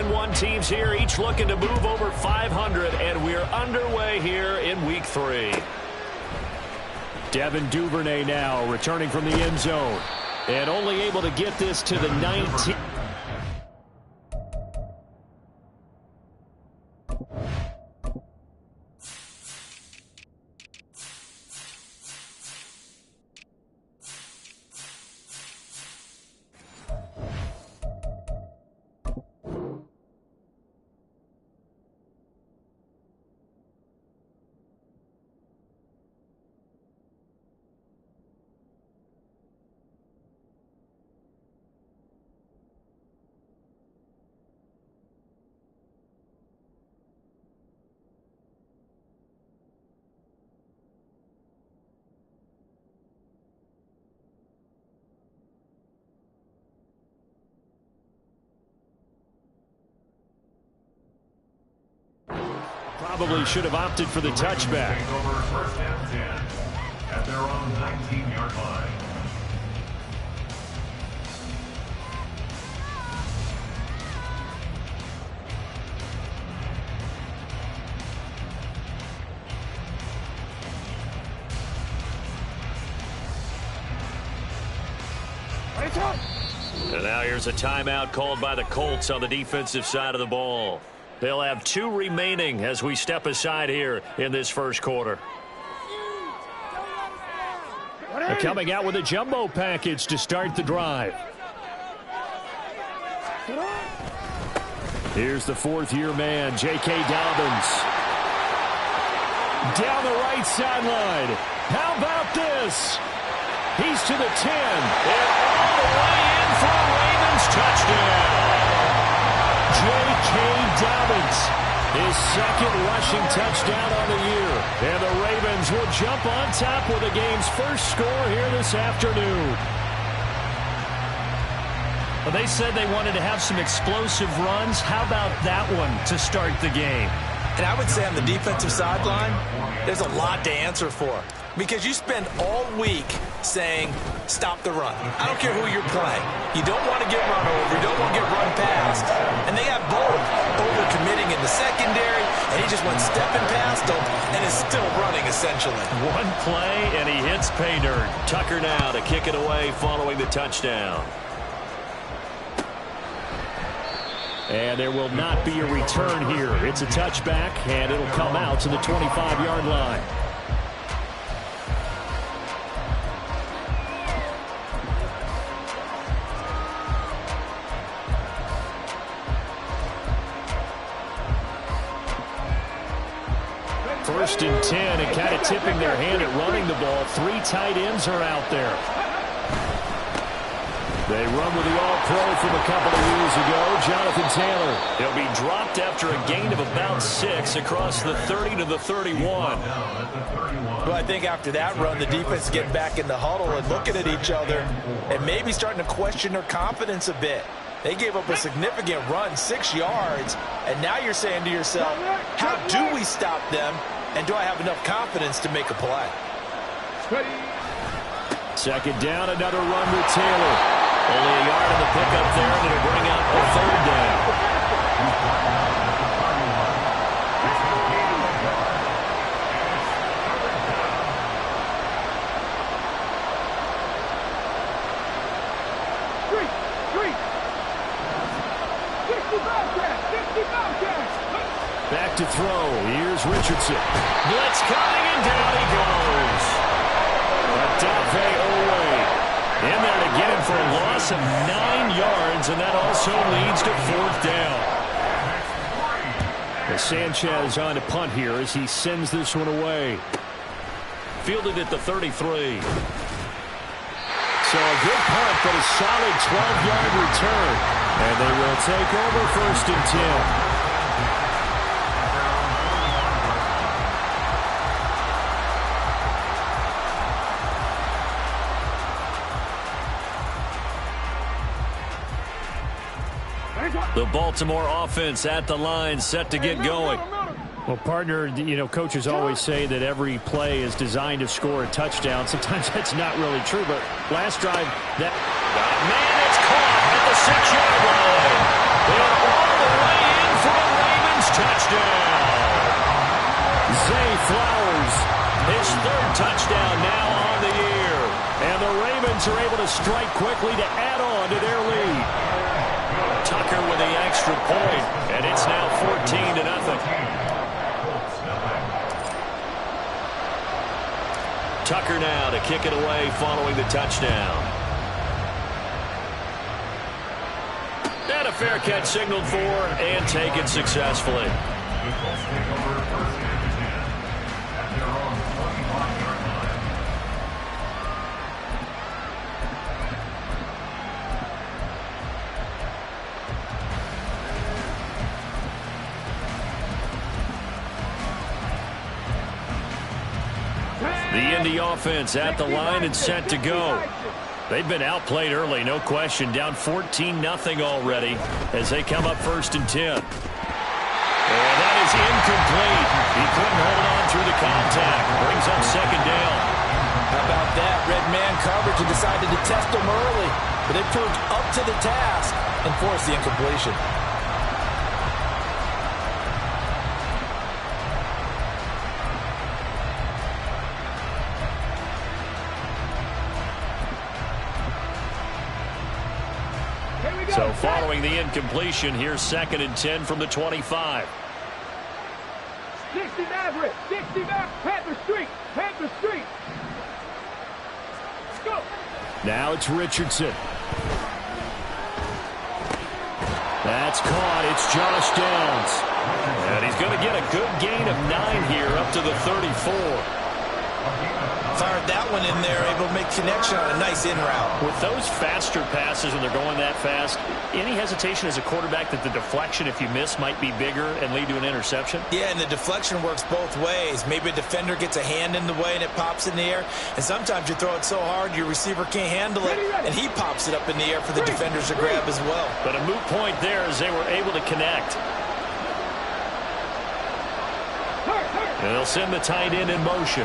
1-1 teams here, each looking to move over 500, and we're underway here in Week 3. Devin Duvernay now returning from the end zone, and only able to get this to the 19. Probably should have opted for the touchback. Over first and 10 at their own 19-yard line. And now here's a timeout called by the Colts on the defensive side of the ball. They'll have 2 remaining as we step aside here in this first quarter. They're coming out with a jumbo package to start the drive. Here's the 4th-year man, J.K. Dobbins. Down the right sideline. How about this? He's to the 10. And all the way in for a Ravens touchdown. J.K. Dobbins, his 2nd rushing touchdown on the year. And the Ravens will jump on top with the game's first score here this afternoon. Well, they said they wanted to have some explosive runs. How about that one to start the game? And I would say on the defensive sideline, there's a lot to answer for. Because you spend all week saying, stop the run. I don't care who you're playing. You don't want to get run over. You don't want to get run past. And they got bold, over-committing in the secondary, and he just went stepping past them and is still running, essentially. One play, and he hits pay dirt. Tucker now to kick it away following the touchdown. And there will not be a return here. It's a touchback, and it'll come out to the 25-yard line. First and 10, and kind of tipping their hand at running the ball. 3 tight ends are out there. They run with the all-pro from a couple of years ago, Jonathan Taylor. He'll be dropped after a gain of about 6 across the 30 to the 31. Well, I think after that run, the defense is getting back in the huddle and looking at each other and maybe starting to question their confidence a bit. They gave up a significant run, 6 yards, and now you're saying to yourself, how do we stop them, and do I have enough confidence to make a play? Second down, another run with Taylor. Only a yard in the pickup there, and it'll bring up a 3rd down. Back to throw. Here's Richardson. Blitz coming, and down he goes. Odafe Oweh in there to get him for a loss of 9 yards, and that also leads to 4th down. Sanchez on to punt here as he sends this one away. Fielded at the 33. So a good punt, but a solid 12-yard return. And they will take over 1st and 10. The Baltimore offense at the line, set to get going. Well, partner, you know, coaches always say that every play is designed to score a touchdown. Sometimes that's not really true, but last drive, that... Man, it's caught at the 6-yard line. And all the way in for the Ravens touchdown. Zay Flowers. His third touchdown now on the year. And the Ravens are able to strike quickly to add on to their lead. Tucker with the extra point, and it's now 14-0. Tucker now to kick it away following the touchdown. And a fair catch signaled for and taken successfully. The Indy offense at the line and set to go. They've been outplayed early, no question. Down 14-0 already as they come up 1st and 10. And that is incomplete. He couldn't hold on through the contact. Brings up 2nd down. How about that? Red man coverage and decided to test them early. But they proved up to the task and forced the incompletion. So following the incompletion, here's 2nd and 10 from the 25. 60 Maverick, 60 Maverick, Panther Street, Panther Street. Go. Now it's Richardson. That's caught. It's Josh Downs. And he's going to get a good gain of 9 here up to the 34. Fired that one in there, able to make connection on a nice in route. With those faster passes when they're going that fast, any hesitation as a quarterback that the deflection, if you miss, might be bigger and lead to an interception? Yeah, and the deflection works both ways. Maybe a defender gets a hand in the way and it pops in the air. And sometimes you throw it so hard your receiver can't handle it, and he pops it up in the air for the defenders to grab as well. But a moot point there as they were able to connect. And they'll send the tight end in motion.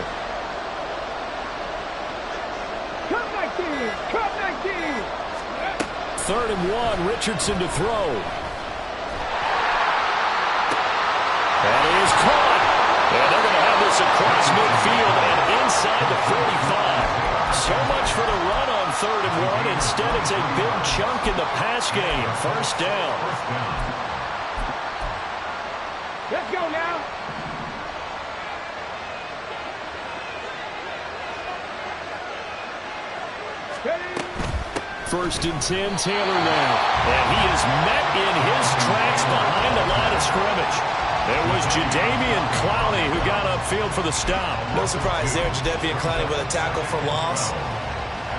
Cut 19! 3rd and 1, Richardson to throw. That is caught. And they're going to have this across midfield and inside the 45. So much for the run on 3rd and 1. Instead, it's a big chunk in the pass game. 1st down. Let's go now. First and 10, Taylor now. And he is met in his tracks behind the line of scrimmage. It was Jadeveon Clowney who got upfield for the stop. No surprise there, Jadeveon Clowney with a tackle for loss.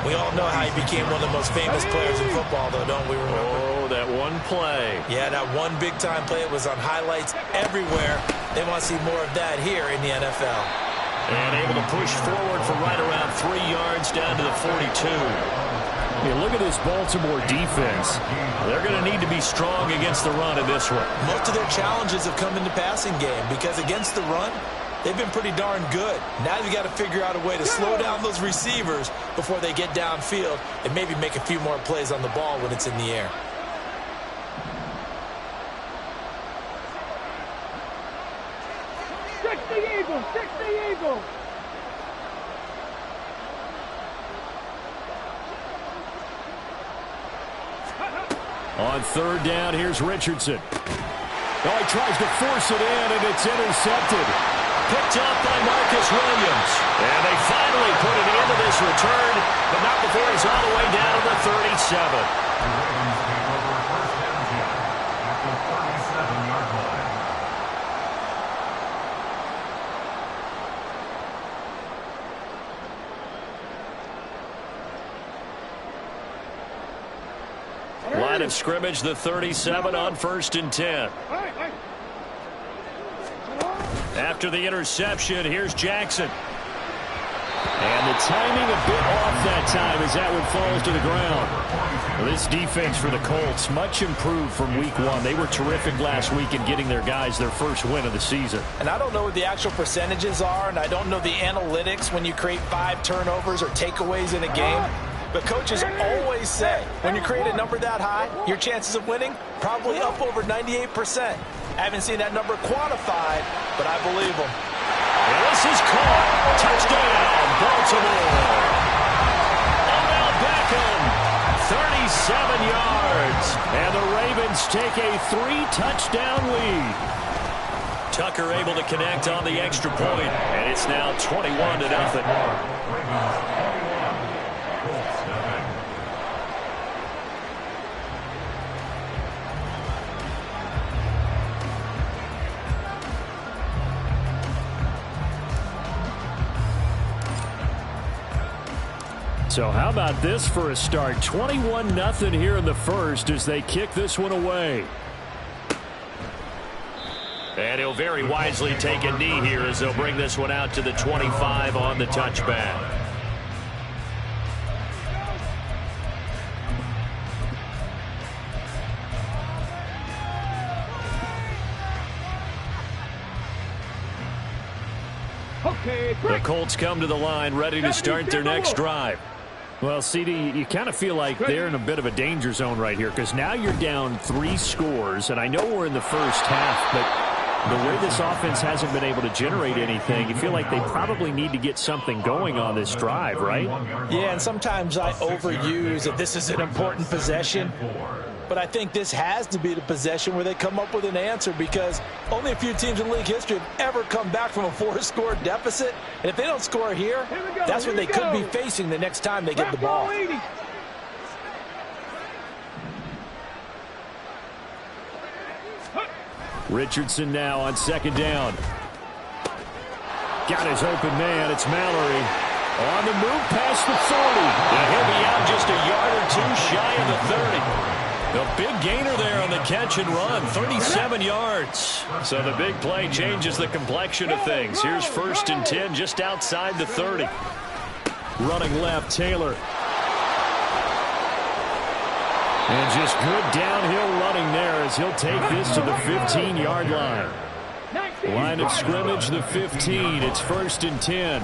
We all know how he became one of the most famous players in football, though, don't we remember? Oh, that one play. Yeah, that one big-time play. It was on highlights everywhere. They want to see more of that here in the NFL. And able to push forward for right around 3 yards down to the 42. Yeah, look at this Baltimore defense. They're going to need to be strong against the run in this one. Most of their challenges have come in the passing game because against the run, they've been pretty darn good. Now you've got to figure out a way to slow down those receivers before they get downfield and maybe make a few more plays on the ball when it's in the air. Six the Eagles. On 3rd down, here's Richardson. Oh, he tries to force it in, and it's intercepted. Picked up by Marcus Williams. And they finally put it into this return, but not before he's all the way down to the 37. Line of scrimmage, the 37 on 1st and 10. After the interception, here's Jackson. And the timing a bit off that time as that one falls to the ground. Well, this defense for the Colts, much improved from week 1. They were terrific last week in getting their guys their first win of the season. And I don't know what the actual percentages are, and I don't know the analytics when you create 5 turnovers or takeaways in a game. But coaches always say, when you create a number that high, your chances of winning probably up over 98%. I haven't seen that number quantified, but I believe them. And this is caught. Touchdown, Baltimore. Odell Beckham, 37 yards. And the Ravens take a 3-touchdown lead. Tucker able to connect on the extra point, and it's now 21-0. So how about this for a start? 21-0 here in the first as they kick this one away. And he'll very wisely take a knee here as they'll bring this one out to the 25 on the touchback. The Colts come to the line ready to start their next drive. Well, CD, you kind of feel like they're in a bit of a danger zone right here because now you're down 3 scores, and I know we're in the first half, but the way this offense hasn't been able to generate anything, you feel like they probably need to get something going on this drive, right? Yeah, and sometimes I overuse that this is an important possession. But I think this has to be the possession where they come up with an answer because only a few teams in league history have ever come back from a 4-score deficit. And if they don't score here, that's what they could be facing the next time they get the ball. Richardson now on second down. Got his open man. It's Mallory. On the move past the 40. And he'll be out just a yard or 2 shy of the 30. A big gainer there on the catch and run, 37 yards. So the big play changes the complexion of things. Here's 1st and 10 just outside the 30. Running left, Taylor. And just good downhill running there as he'll take this to the 15-yard line. Line of scrimmage, the 15. It's 1st and 10.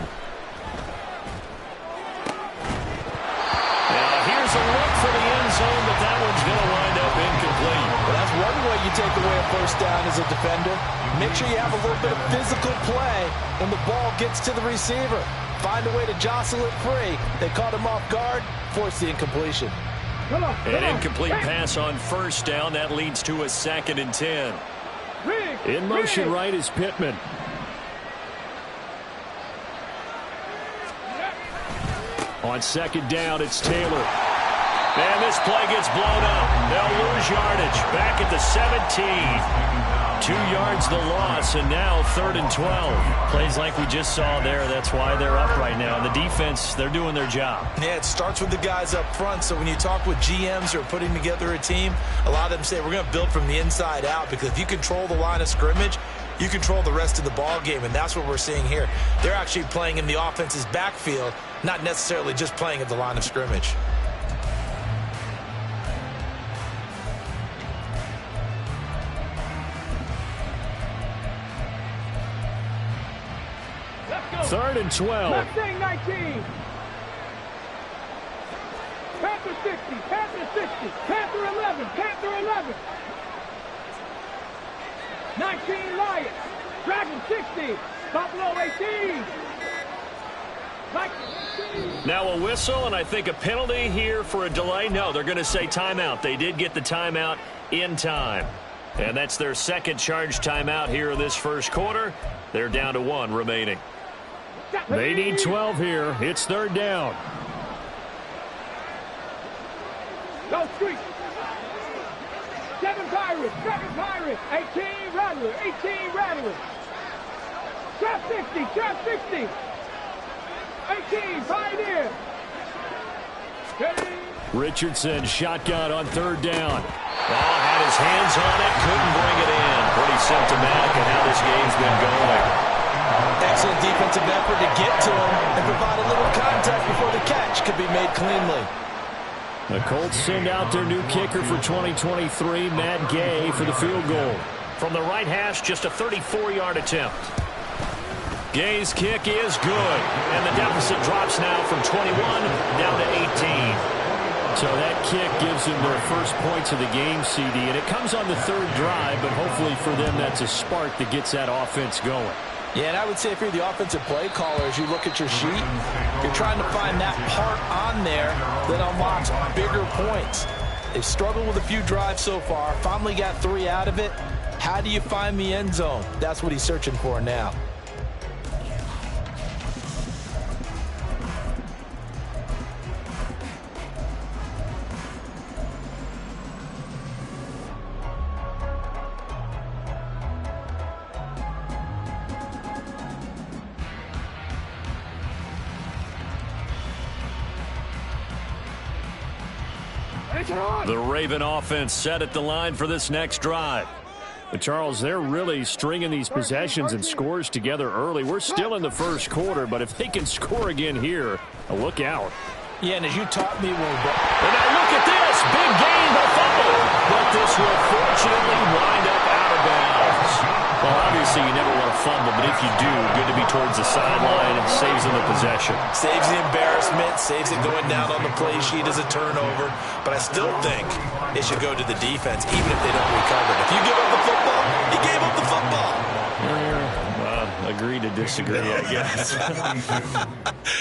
Here's a look for the end zone, but that one's going to wind up incomplete. Well, that's one way you take away a first down as a defender. Make sure you have a little bit of physical play when the ball gets to the receiver. Find a way to jostle it free. They caught him off guard, forced the incompletion. An incomplete pass on 1st down. That leads to a 2nd and 10. In motion right is Pittman. On 2nd down, it's Taylor. And this play gets blown up. They'll lose yardage. Back at the 17. 2 yards the loss, and now 3rd and 12. Plays like we just saw there. That's why they're up right now. And the defense, they're doing their job. Yeah, it starts with the guys up front. So when you talk with GMs who are putting together a team, a lot of them say we're going to build from the inside out because if you control the line of scrimmage, you control the rest of the ball game, and that's what we're seeing here. They're actually playing in the offense's backfield, not necessarily just playing at the line of scrimmage. Third and 12. Mustang 19. Panther 60. Panther 60. Panther 11. Panther 11. 19 Lions. Dragon 60. Buffalo 18. Now a whistle and I think a penalty here for a delay. No, they're going to say timeout. They did get the timeout in time. And that's their 2nd charge timeout here in this 1st quarter. They're down to 1 remaining. They need 12 here. It's 3rd down. Go Street. 7 Pirates. 7 Pirates. 18 Rattler. 18 Rattler. Trap 60. Trap 60. 18 Pioneer. Richardson shotgun on 3rd down. Oh, had his hands on it. Couldn't bring it in. Pretty symptomatic of how this game's been going. Excellent defensive effort to get to him and provide a little contact before the catch could be made cleanly. The Colts send out their new kicker for 2023, Matt Gay, for the field goal. From the right hash, just a 34-yard attempt. Gay's kick is good, and the deficit drops now from 21 down to 18. losing their first points of the game, CD, and it comes on the third drive, but hopefully for them that's a spark that gets that offense going. Yeah, and I would say if you're the offensive play caller, as you look at your sheet, you're trying to find that part on there that unlocks bigger points. They've struggled with a few drives so far, finally got 3 out of it. How do you find the end zone? That's what he's searching for now. The Raven offense set at the line for this next drive. But Charles, they're really stringing these possessions and scores together early. We're still in the first quarter, but if they can score again here, look out. Yeah, and as you taught me, and now look at this. Big gain, the fumble. But this will fortunately wind up out of bounds. Well, obviously you never want to fumble, but if you do, good to be towards the sideline and saves them the possession. Saves the embarrassment, saves it going down on the play sheet as a turnover. But I still think it should go to the defense, even if they don't recover it. If you give up the football, you gave up the football. Agree to disagree, I guess.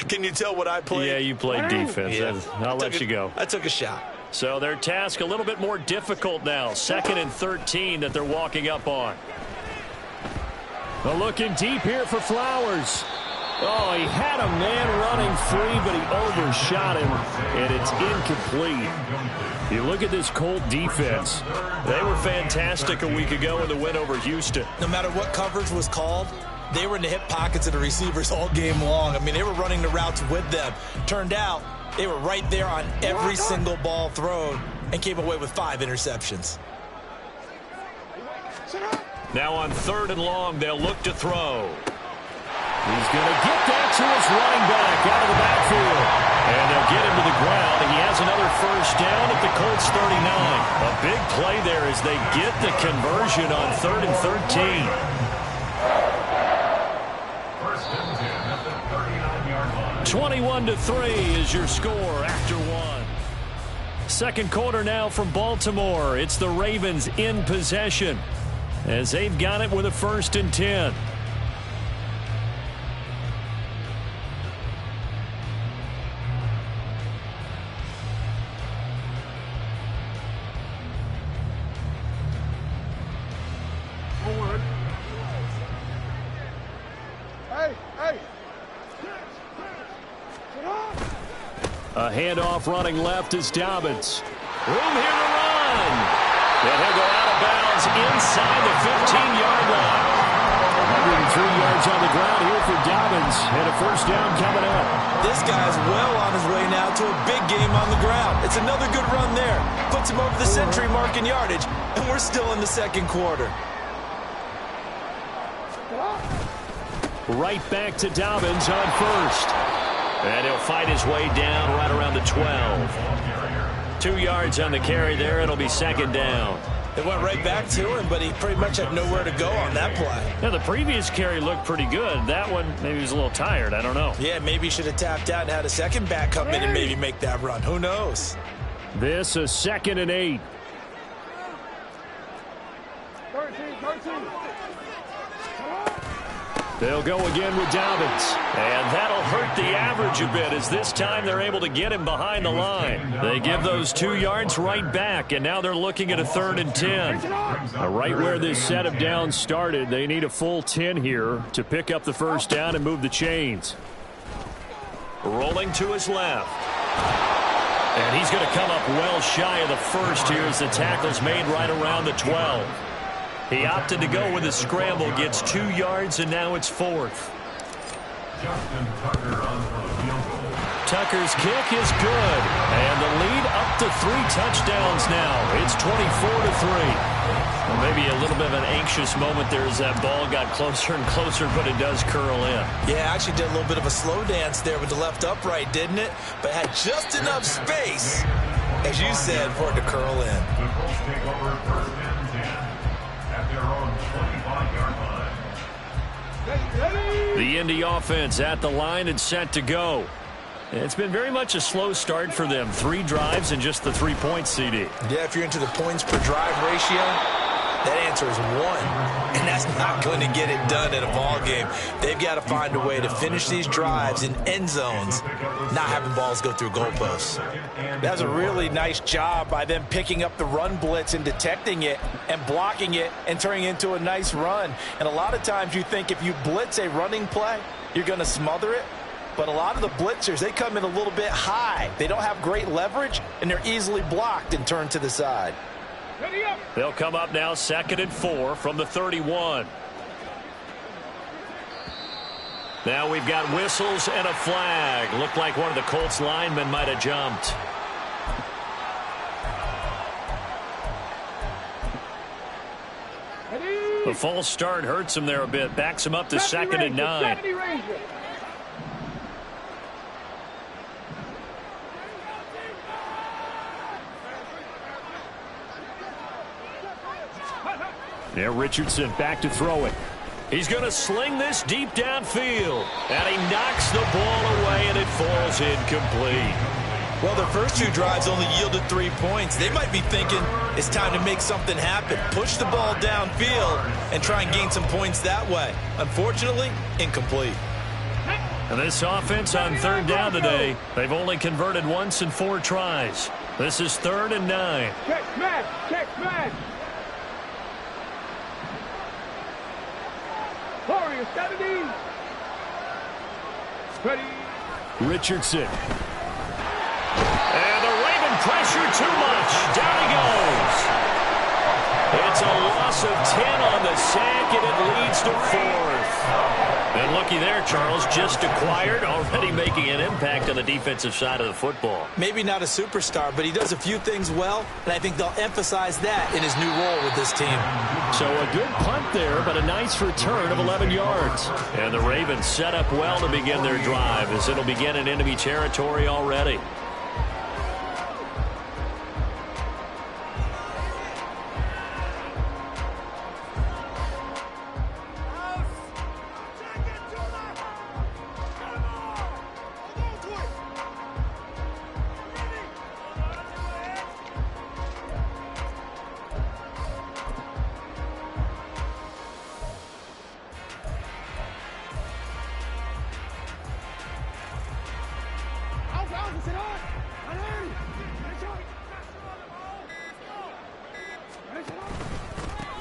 Can you tell what I played? Yeah, you played defense. Yeah. I'll let you go. I took a shot. So their task a little bit more difficult now. 2nd and 13 that they're walking up on. Well, looking deep here for Flowers. Oh, he had a man running free, but he overshot him, and it's incomplete. You look at this Colt defense. They were fantastic a week ago in the win over Houston. No matter what coverage was called, they were in the hip pockets of the receivers all game long. I mean, they were running the routes with them. Turned out they were right there on every single ball thrown and came away with 5 interceptions. Now on 3rd and long, they'll look to throw. He's going to get that to his running back out of the backfield. And they'll get him to the ground. He has another first down at the Colts 39. A big play there as they get the conversion on 3rd and 13. First and 10 at the 39-yard line. 21-3 is your score after 1. Second quarter now from Baltimore. It's the Ravens in possession as they've got it with a 1st and 10. A handoff running left is Dobbins. Room here to run. And he'll go out of bounds inside the 15-yard line. 103 yards on the ground here for Dobbins. And a first down coming up. This guy's well on his way now to a big game on the ground. It's another good run there. Puts him over the century mark in yardage. And we're still in the second quarter. Right back to Dobbins on first. And he'll fight his way down right around the 12. 2 yards on the carry there. It'll be 2nd down. They went right back to him, but he pretty much had nowhere to go on that play. Yeah, the previous carry looked pretty good. That one, maybe he was a little tired. I don't know. Yeah, maybe he should have tapped out and had a second back come in and maybe make that run. Who knows? This is 2nd and 8. 13. They'll go again with Dobbins. And that'll hurt the average a bit as this time they're able to get him behind the line. They give those 2 yards right back, and now they're looking at a 3rd and 10. Right where this set of downs started, they need a full 10 here to pick up the first down and move the chains. Rolling to his left. And he's going to come up well shy of the first here as the tackle's made right around the 12. He opted to go with a scramble, gets 2 yards, and now it's 4th. Justin Tucker on for the field goal. Tucker's kick is good, and the lead up to 3 touchdowns now. It's 24-3. Well, maybe a little bit of an anxious moment there as that ball got closer and closer, but it does curl in. Yeah, actually did a little bit of a slow dance there with the left upright, didn't it? But had just enough space, as you said, for it to curl in. The Colts take over 1st and 10 at their own 25-yard line. The Indy offense at the line and set to go. It's been very much a slow start for them. 3 drives and just the 3 points, CD. Yeah, if you're into the points per drive ratio, that answer is 1. And that's not going to get it done in a ball game. They've got to find a way to finish these drives in end zones, not having balls go through goalposts. That's a really nice job by them picking up the run blitz and detecting it and blocking it and turning it into a nice run. And a lot of times you think if you blitz a running play, you're going to smother it. But a lot of the blitzers, they come in a little bit high. They don't have great leverage, and they're easily blocked and turned to the side. They'll come up now 2nd and 4 from the 31. Now we've got whistles and a flag. Looked like one of the Colts linemen might have jumped. The false start hurts him there a bit. Backs him up to 2nd and 9. Now Richardson back to throw it. He's going to sling this deep downfield. And he knocks the ball away, and it falls incomplete. Well, their first 2 drives only yielded 3 points. They might be thinking it's time to make something happen. Push the ball downfield and try and gain some points that way. Unfortunately, incomplete. And this offense on 3rd down today, they've only converted once in 4 tries. This is 3rd and 9. Check smash, check smash. Warriors, got it in. Ready. Richardson. And the Raven pressure too much. Down he goes. It's a loss of 10 on the sack, and it leads to 4th. And looky there, Charles, just acquired, already making an impact on the defensive side of the football. Maybe not a superstar, but he does a few things well, and I think they'll emphasize that in his new role with this team. So a good punt there, but a nice return of 11 yards. And the Ravens set up well to begin their drive, as it'll begin in enemy territory already.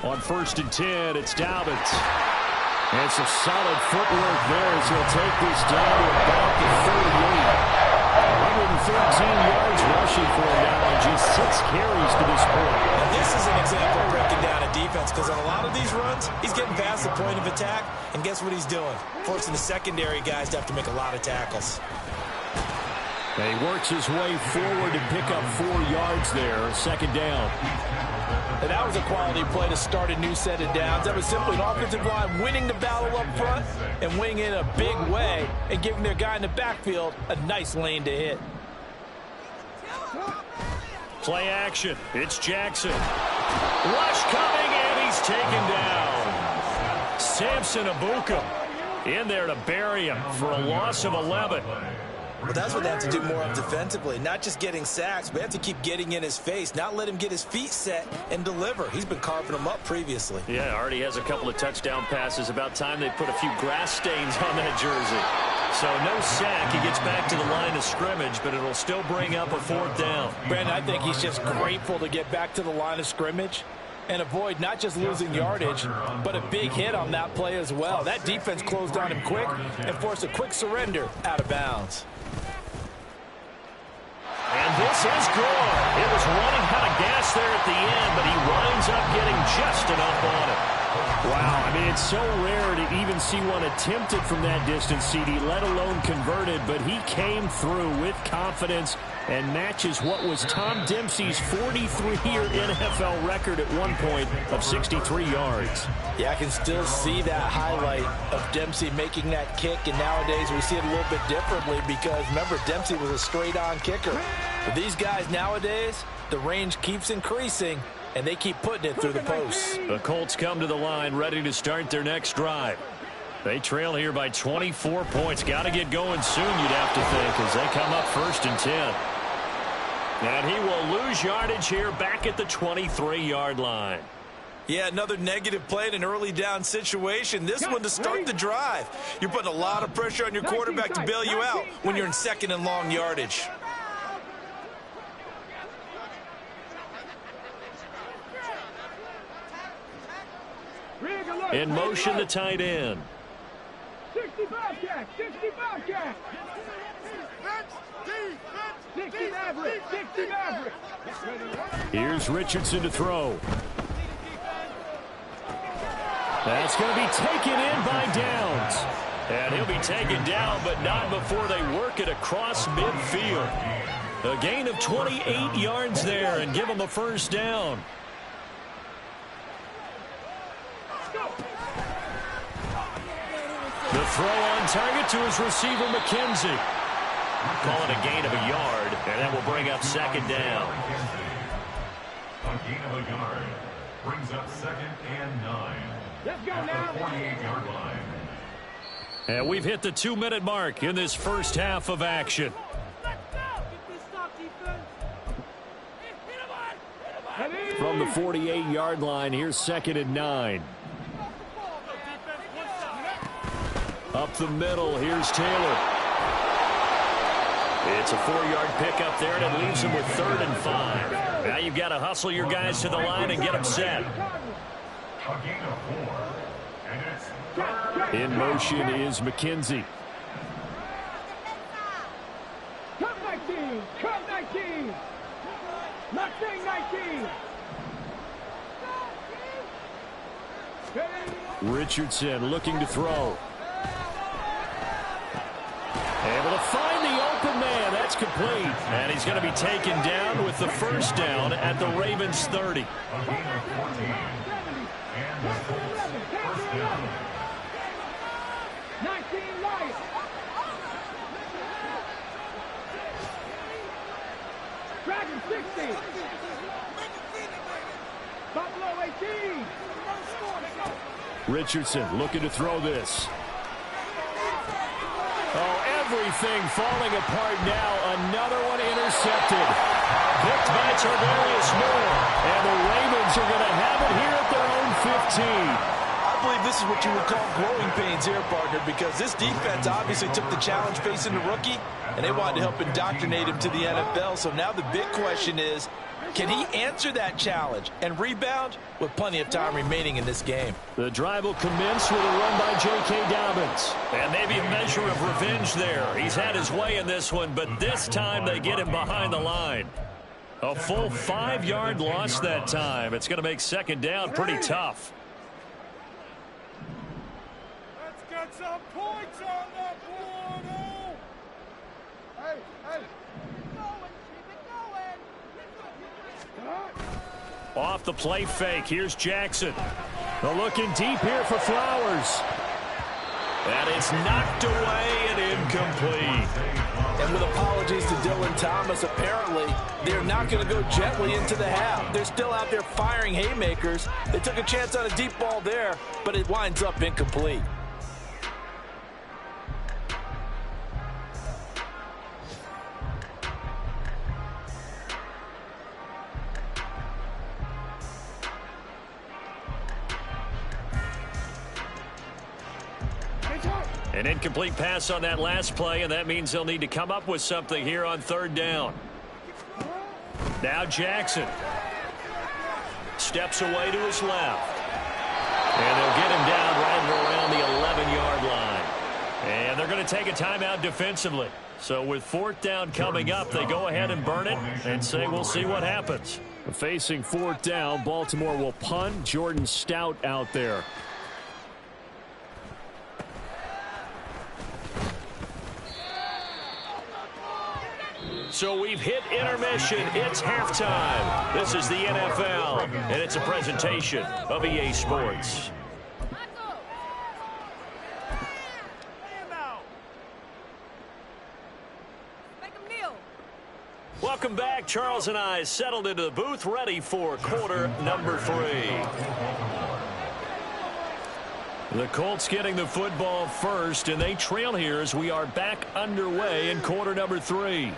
On 1st and 10, it's Dobbins. And some solid footwork there as he'll take this down to about the 38. 113 yards rushing for him now on just 6 carries to this point. Now this is an example of breaking down a defense, because on a lot of these runs, he's getting past the point of attack, and guess what he's doing? Forcing the secondary guys to have to make a lot of tackles. And he works his way forward to pick up 4 yards there, 2nd down. And that was a quality play to start a new set of downs. That was simply an offensive line winning the battle up front and winning in a big way and giving their guy in the backfield a nice lane to hit. Play action. It's Jackson. Rush coming, and he's taken down. Samson Abuka in there to bury him for a loss of 11. But that's what they have to do more of defensively. Not just getting sacks, but they have to keep getting in his face. Not let him get his feet set and deliver. He's been carving them up previously. Yeah, already has a couple of touchdown passes. About time they put a few grass stains on that jersey. So no sack. He gets back to the line of scrimmage, but it'll still bring up a 4th down. Brandon, I think he's just grateful to get back to the line of scrimmage and avoid not just losing yardage, but a big hit on that play as well. That defense closed on him quick and forced a quick surrender out of bounds. And this is good. It was running out of gas there at the end, but he winds up getting just enough on it. Wow, I mean, it's so rare to even see one attempted from that distance, CD, let alone converted, but he came through with confidence and matches what was Tom Dempsey's 43-year NFL record at one point of 63 yards. Yeah, I can still see that highlight of Dempsey making that kick, and nowadays we see it a little bit differently because, remember, Dempsey was a straight-on kicker. But these guys nowadays, the range keeps increasing, and they keep putting it through the posts. The Colts come to the line ready to start their next drive. They trail here by 24 points. Got to get going soon, you'd have to think, as they come up 1st and 10. And he will lose yardage here back at the 23-yard line. Yeah, another negative play in an early down situation. This one to start the drive. You're putting a lot of pressure on your quarterback to bail you out when you're in 2nd and long yardage. In motion, the tight end. 65 catch, 65 catch. 60 average, 60 average. Here's Richardson to throw. That's going to be taken in by Downs. And he'll be taken down, but not before they work it across midfield. A gain of 28 yards there and give him a 1st down. The throw on target to his receiver, McKenzie. Call it a gain of a yard, and that will bring up 2nd down. A gain of a yard brings up 2nd and 9. Let's go At now. the 48-yard line. And we've hit the 2-minute mark in this first half of action. From the 48-yard line, here's 2nd and 9. Up the middle, here's Taylor. It's a 4-yard pickup there, and it leaves him with 3rd and 5. Now you've got to hustle your guys to the line and get them set. A gain of 4. And it's 3rd. In motion is McKenzie. Come 19, come 19. Mustang 19. Richardson looking to throw. Able to find the open man. That's complete. And he's going to be taken down with the 1st down at the Ravens 30. A gain of 14. And the Colts 1st down. 19 Lions. Dragon 60. Buffalo 18. Richardson looking to throw this. Oh, everything falling apart now. Another one intercepted. Picked by Tarvarius Moore. And the Ravens are going to have it here at their own 15. I believe this is what you would call growing pains here, partner, because this defense obviously took the challenge facing the rookie, and they wanted to help indoctrinate him to the NFL. So now the big question is, can he answer that challenge and rebound with plenty of time remaining in this game? The drive will commence with a run by J.K. Dobbins. And maybe a measure of revenge there. He's had his way in this one, but this time they get him behind the line. A full 5-yard loss that time. It's going to make 2nd down pretty tough. Let's get some points on the board. Hey, hey. Off the play fake. Here's Jackson. They're looking deep here for Flowers. And it's knocked away and incomplete. And with apologies to Dylan Thomas, apparently they're not going to go gently into the half. They're still out there firing haymakers. They took a chance on a deep ball there, but it winds up incomplete. An incomplete pass on that last play, and that means they'll need to come up with something here on 3rd down. Now Jackson steps away to his left. And they'll get him down right around the 11-yard line. And they're going to take a timeout defensively. So with 4th down coming up, they go ahead and burn it and say we'll see what happens. Facing 4th down, Baltimore will punt. Jordan Stout out there. So we've hit intermission. It's halftime. This is the NFL, and it's a presentation of EA Sports. Welcome back. Charles and I settled into the booth, ready for quarter number 3. The Colts getting the football first, and they trail here as we are back underway in quarter number 3.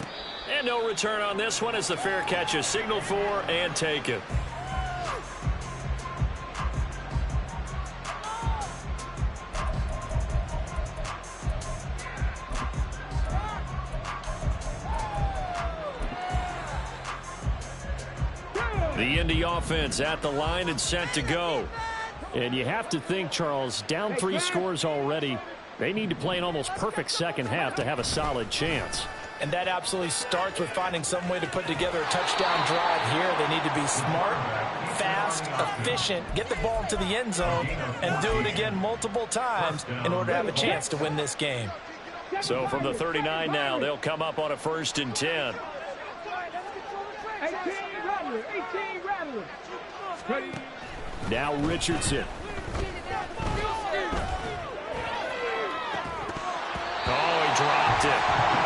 And no return on this one as the fair catch is signaled for and taken. The Indy offense at the line and set to go. And you have to think, Charles, down 3 scores already. They need to play an almost perfect second half to have a solid chance. And that absolutely starts with finding some way to put together a touchdown drive here. They need to be smart, fast, efficient, get the ball into the end zone, and do it again multiple times in order to have a chance to win this game. So from the 39 now, they'll come up on a 1st and 10. 18 Rattler. Now Richardson. Oh, he dropped it.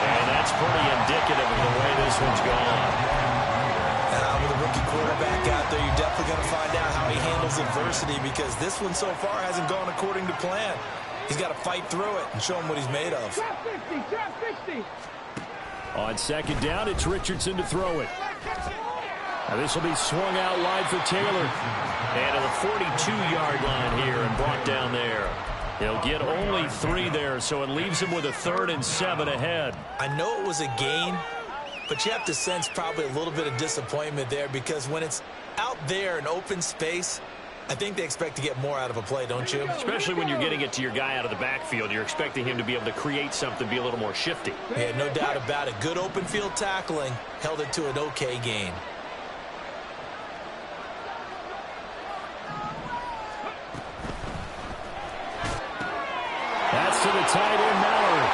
And that's pretty indicative of the way this one's gone. With a rookie quarterback out there, you're definitely going to find out how he handles adversity because this one so far hasn't gone according to plan. He's got to fight through it and show him what he's made of. Trap 60. On 2nd down, it's Richardson to throw it. Now this will be swung out wide for Taylor. And to the 42-yard line here and brought down there. He'll get only 3 there, so it leaves him with a 3rd and 7 ahead. I know it was a gain, but you have to sense probably a little bit of disappointment there because when it's out there in open space, I think they expect to get more out of a play, don't you? Especially when you're getting it to your guy out of the backfield. You're expecting him to be able to create something, be a little more shifty. Yeah, no doubt about it. Good open field tackling held it to an okay gain. That's to the tight end, Mallory.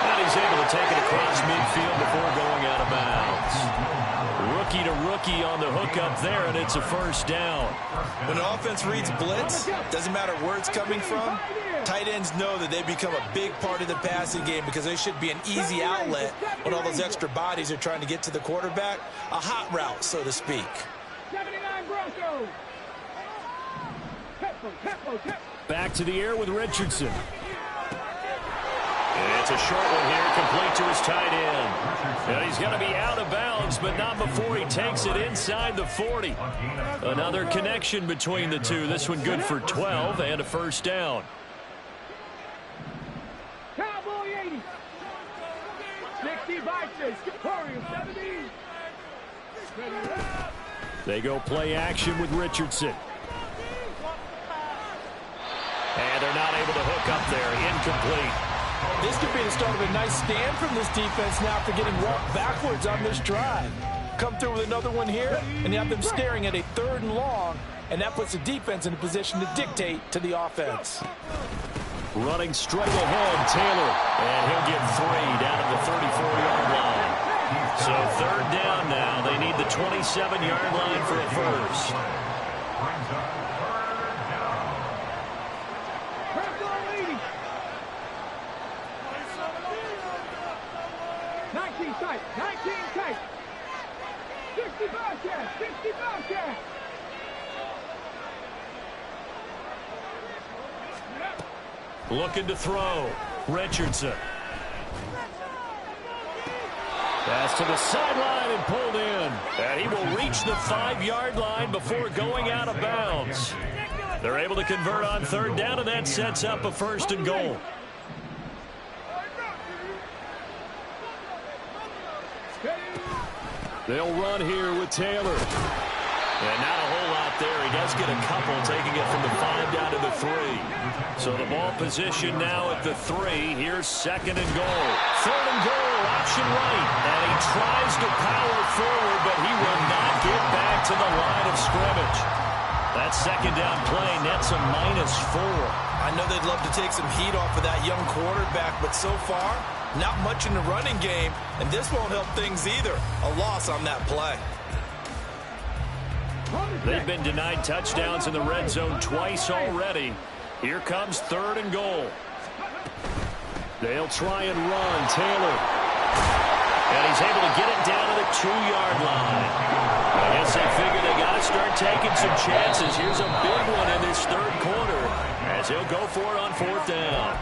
And he's able to take it across midfield before going out of bounds. Rookie to rookie on the hookup there, and it's a 1st down. When an offense reads blitz, doesn't matter where it's coming from, tight ends know that they become a big part of the passing game because they should be an easy outlet when all those extra bodies are trying to get to the quarterback. A hot route, so to speak. 79 Broncos. Tempo. Back to the air with Richardson. And it's a short one here, complete to his tight end. And he's going to be out of bounds, but not before he takes it inside the 40. Another connection between the two. This one good for 12 and a 1st down. Cowboy 80. 65 Warriors 70. They go play action with Richardson. And they're not able to hook up there. Incomplete. This could be the start of a nice stand from this defense now after getting walked backwards on this drive. Come through with another one here, and you have them staring at a 3rd and long, and that puts the defense in a position to dictate to the offense. Running straight ahead, Taylor. And he'll get 3 down at the 34-yard line. So 3rd down now. They need the 27-yard line for a 1st. 19 tight. 60 Bobcat. Looking to throw. Richardson. Pass to the sideline and pulled in. And he will reach the 5-yard line before going out of bounds. They're able to convert on 3rd down, and that sets up a 1st and goal. They'll run here with Taylor. And not a whole lot there. He does get a couple, taking it from the 5 down to the 3. So the ball position now at the 3. Here's 2nd and goal. 3rd and goal, option right. And he tries to power forward, but he will not get back to the line of scrimmage. That 2nd down play nets a -4. I know they'd love to take some heat off of that young quarterback, but so far, not much in the running game, and this won't help things either. A loss on that play. They've been denied touchdowns in the red zone twice already. Here comes 3rd and goal. They'll try and run. Taylor. And he's able to get it down to the 2-yard line. I guess they figure they got to start taking some chances. Here's a big one in this 3rd quarter. And as he'll go for it on 4th down.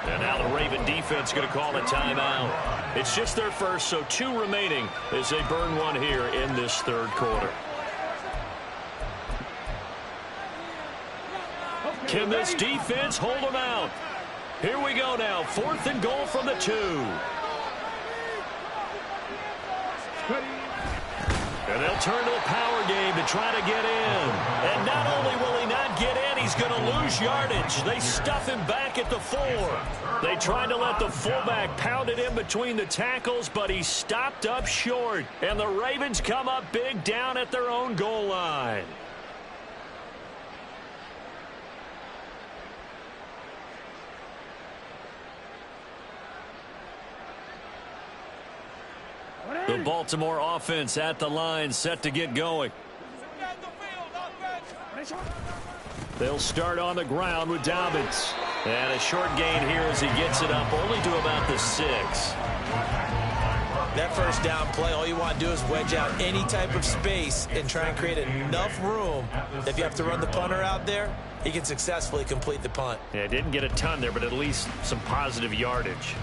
And now the Raven defense going to call a timeout. It's just their first, so 2 remaining as they burn one here in this 3rd quarter. Can this defense hold them out? Here we go now. 4th and goal from the 2. And they'll turn to the power game to try to get in. And not only will he not get in, he's going to lose yardage. They stuff him back at the 4. They tried to let the fullback pound it in between the tackles, but he stopped up short. And the Ravens come up big down at their own goal line. The Baltimore offense at the line, set to get going. They'll start on the ground with Dobbins. And a short gain here as he gets it up only to about the 6. That first down play, all you want to do is wedge out any type of space and try and create enough room. If you have to run the punter out there, he can successfully complete the punt. Yeah, didn't get a ton there, but at least some positive yardage.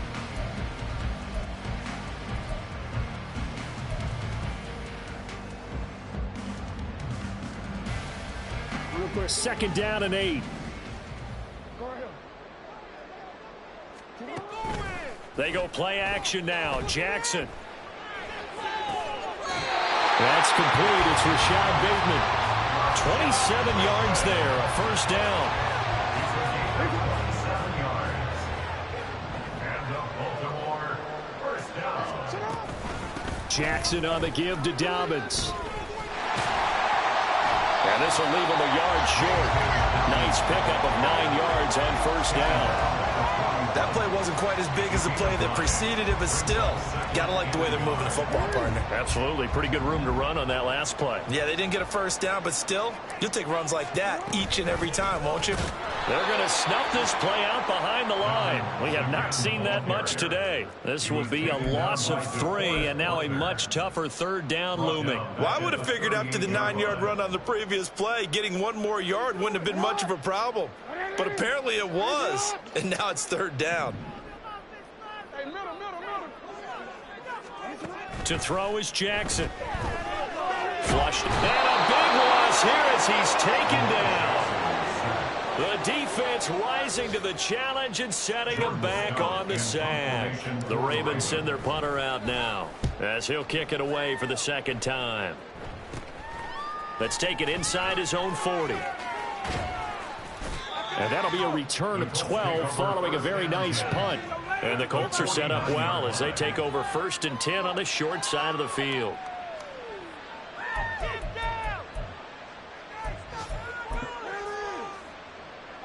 For 2nd down and 8. They go play action now. Jackson. That's complete. It's Rashad Bateman. 27 yards there. A 1st down. 7 yards. And the Baltimore 1st down. Jackson on the give to Dobbins. And this will leave him a yard short. Nice pickup of 9 yards on 1st down. That play wasn't quite as big as the play that preceded it, but still, gotta like the way they're moving the football, partner. Absolutely. Pretty good room to run on that last play. Yeah, they didn't get a 1st down, but still, you'll take runs like that each and every time, won't you? They're going to snuff this play out behind the line. We have not seen that much today. This will be a loss of 3, and now a much tougher 3rd down looming. Well, I would have figured after the 9-yard run on the previous play, getting 1 more yard wouldn't have been much of a problem. But apparently it was, and now it's 3rd down. To throw is Jackson. Flushed. And a big loss here as he's taken down. The defense rising to the challenge and setting him back on the sack. The Ravens send their punter out now as he'll kick it away for the 2nd time. Let's take it inside his own 40. And that'll be a return of 12 following a very nice punt. And the Colts are set up well as they take over 1st and 10 on the short side of the field.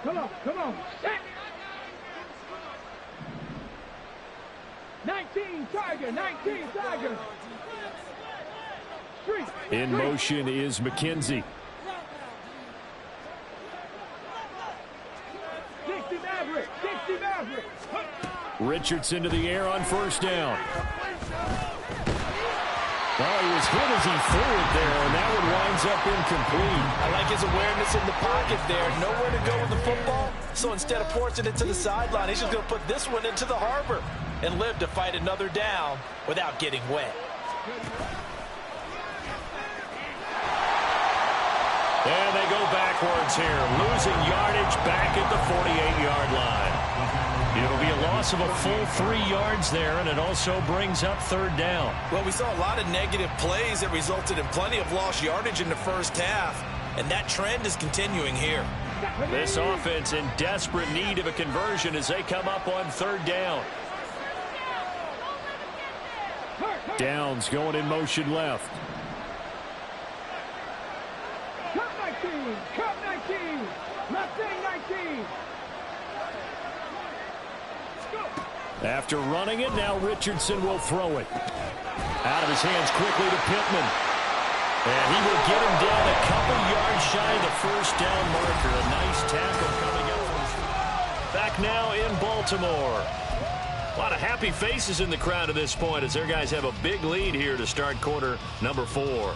Come on. Set. 19 Tiger. Street. In motion is McKenzie. 60 Maverick. Richardson to the air on 1st down. Well, he was hit as he threw it there, and that one winds up incomplete. I like his awareness in the pocket there. Nowhere to go with the football, so instead of forcing it to the sideline, he's just going to put this one into the harbor and live to fight another down without getting wet. And they go backwards here, losing yardage back at the 48-yard line. It'll be a loss of a full 3 yards there, and it also brings up 3rd down. Well, we saw a lot of negative plays that resulted in plenty of lost yardage in the 1st half, and that trend is continuing here. This offense in desperate need of a conversion as they come up on 3rd down. Downs going in motion left. Cut 19. Mustang 19. After running it, now Richardson will throw it. Out of his hands quickly to Pittman. And he will get him down a couple yards shy of the 1st down marker. A nice tackle coming up. Back now in Baltimore. A lot of happy faces in the crowd at this point as their guys have a big lead here to start quarter number 4.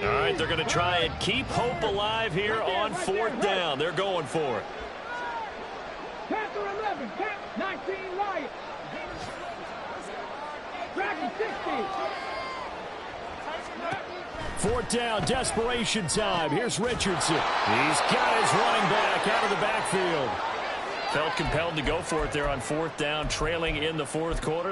All right, they're going to try and keep hope alive here on fourth down. They're going for it. Panther 11, 19 Lions. Dragon 60. Fourth down, desperation time. Here's Richardson. He's got his running back out of the backfield. Felt compelled to go for it there on fourth down, trailing in the fourth quarter.